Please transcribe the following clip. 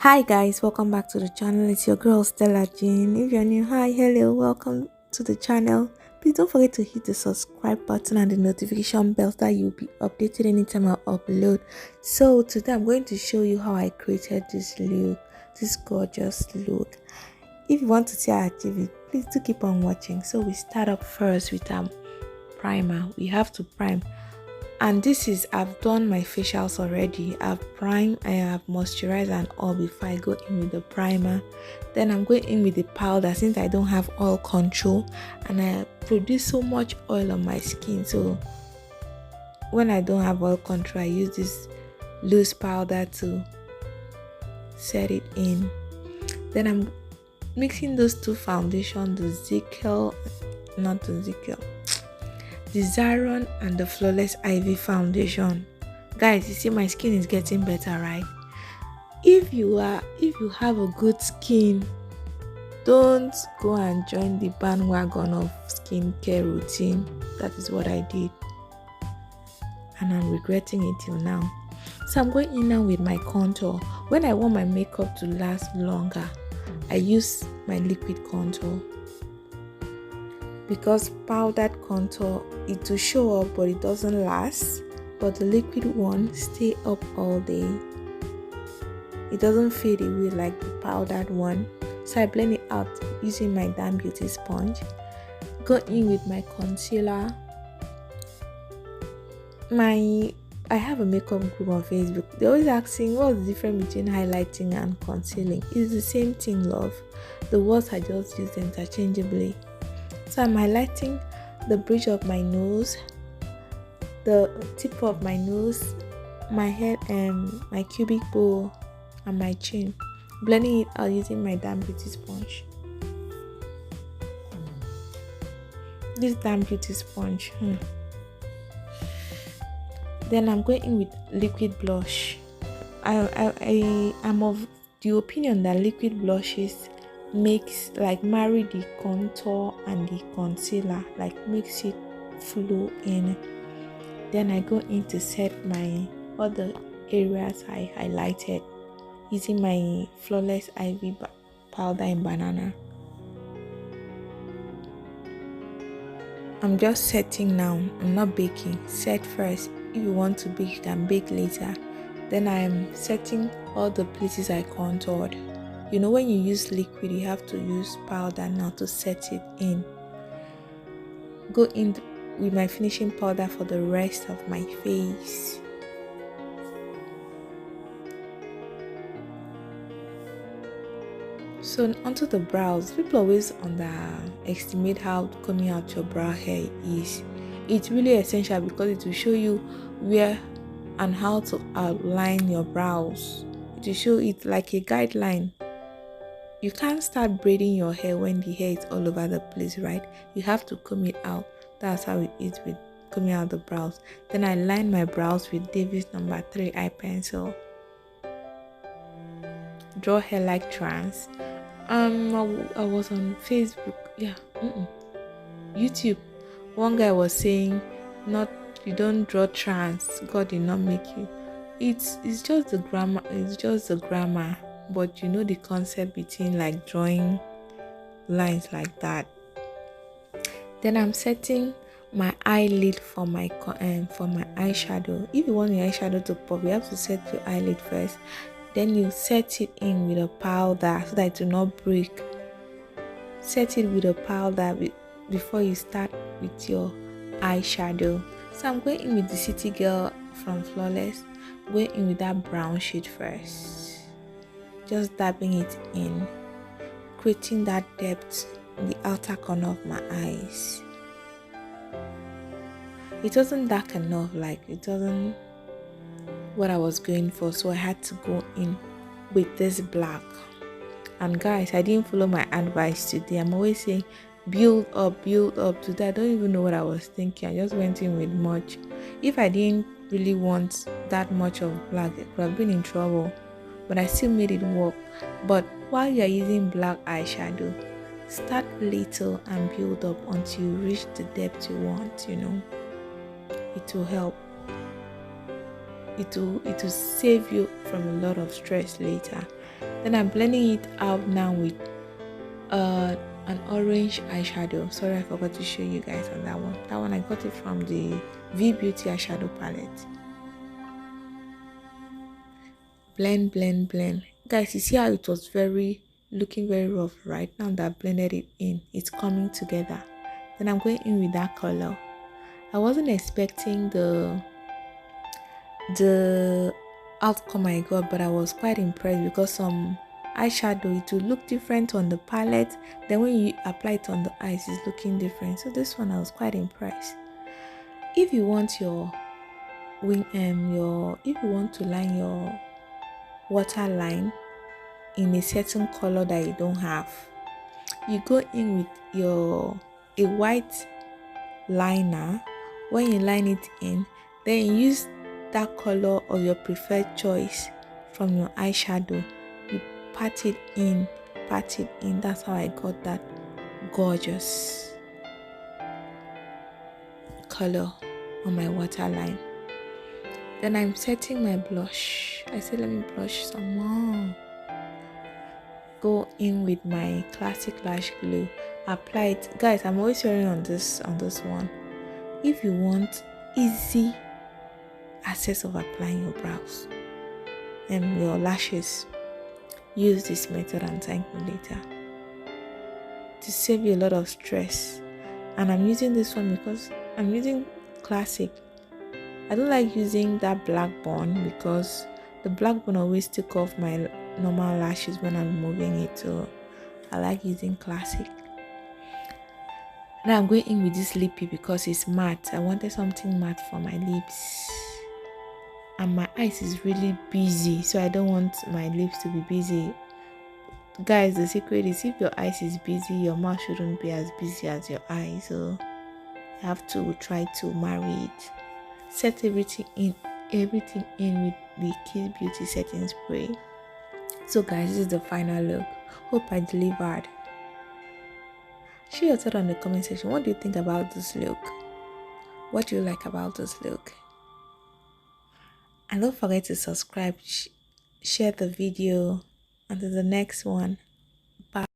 Hi guys, welcome back to the channel. It's your girl Stella Jean. If you're new, hi, hello, welcome to the channel. Please don't forget to hit the subscribe button and the notification bell so that you'll be updated anytime I upload. So today I'm going to show you how I created this look, this gorgeous look. If you want to see how I achieve it, please do keep on watching. So we start up first with primer. We have to prime. And this is, I've done my facials already. I've primed, I have moisturized and all before I go in with the primer. Then I'm going in with the powder since I don't have oil control and I produce so much oil on my skin. So when I don't have oil control, I use this loose powder to set it in. Then I'm mixing those two foundations, the Zaron and the Flawless Ivy foundation. Guys, you see my skin is getting better, right? If you have a good skin, don't go and join the bandwagon of skincare routine. That is what I did, and I'm regretting it till now. So I'm going in now with my contour. When I want my makeup to last longer, I use my liquid contour, because powdered contour, it will show up but it doesn't last, but the liquid one stay up all day. It doesn't fade away like the powdered one. So I blend it out using my Damn Beauty sponge. Go in with my concealer. I have a makeup group on Facebook. They're always asking what's the difference between highlighting and concealing. It's the same thing, love. The words are just used interchangeably. So I'm highlighting the bridge of my nose, the tip of my nose, my head, and my cubic bow, and my chin. Blending it out using my Damn Beauty sponge. This Damn Beauty sponge. Then I'm going in with liquid blush. I am of the opinion that liquid blushes marry the contour and the concealer, makes it flow in. Then I go in to set my other areas I highlighted using my Flawless Ivy powder in banana. I'm just setting now. I'm not baking. Set first. If you want to bake, you can bake later. Then I'm setting all the places I contoured. You know, when you use liquid, you have to use powder now to set it in. Go in with my finishing powder for the rest of my face. So onto the brows. People always underestimate how combing out your brow hair is. It's really essential because it will show you where and how to outline your brows. It will show it like a guideline. You can't start braiding your hair when the hair is all over the place, right? You have to comb it out. That's how it is with combing out the brows. Then I line my brows with Davis No. 3 eye pencil. Draw hair like trans. I was on Facebook, YouTube. One guy was saying, you don't draw trans. God did not make you. It's just the grammar. It's just the grammar. But you know the concept between drawing lines like that. Then I'm setting my eyelid for my eyeshadow. If you want your eyeshadow to pop, you have to set your eyelid first. Then you set it in with a powder so that it will not break. Set it with a powder before you start with your eyeshadow. So I'm going in with the City Girl from Flawless. Going in with that brown shade first. Just dabbing it in, creating that depth in the outer corner of my eyes. It wasn't dark enough, it wasn't what I was going for, so I had to go in with this black. And guys, I didn't follow my advice today. I'm always saying build up. Today I don't even know what I was thinking. I just went in with much. If I didn't really want that much of black, I could have been in trouble. But I still made it work. But while you're using black eyeshadow, start little and build up until you reach the depth you want. It will help. It will save you from a lot of stress later. Then I'm blending it out now with an orange eyeshadow. Sorry, I forgot to show you guys on that one. That one I got it from the V Beauty eyeshadow palette. Blend, blend, blend. Guys, you see how it was looking very rough, right? Now that I blended it in, it's coming together. Then I'm going in with that color. I wasn't expecting the outcome I got, but I was quite impressed because some eyeshadow, it will look different on the palette, then when you apply it on the eyes, it's looking different. So this one I was quite impressed. If you want your if you want to line your waterline in a certain color that you don't have, you go in with a white liner. When you line it in, then you use that color of your preferred choice from your eyeshadow. You pat it in. That's how I got that gorgeous color on my waterline. Then I'm setting my blush. I said let me blush some more. Go in with my classic lash glue. Apply it. Guys, I'm always swearing on this one. If you want easy access of applying your brows and your lashes, use this method and thank me later. To save you a lot of stress. And I'm using this one because I'm using classic. I don't like using that black bond because the black bond always took off my normal lashes when I'm removing it, so I like using classic. Now I'm going in with this lippy because it's matte. I wanted something matte for my lips, and my eyes is really busy, so I don't want my lips to be busy. Guys, the secret is if your eyes is busy, your mouth shouldn't be as busy as your eyes, so you have to try to marry it. Set everything in with the Kiss Beauty setting spray. So guys, this is the final look. Hope I delivered. Share your thoughts on the comment section. What do you think about this look? What do you like about this look? And don't forget to subscribe, share the video. Until the next one.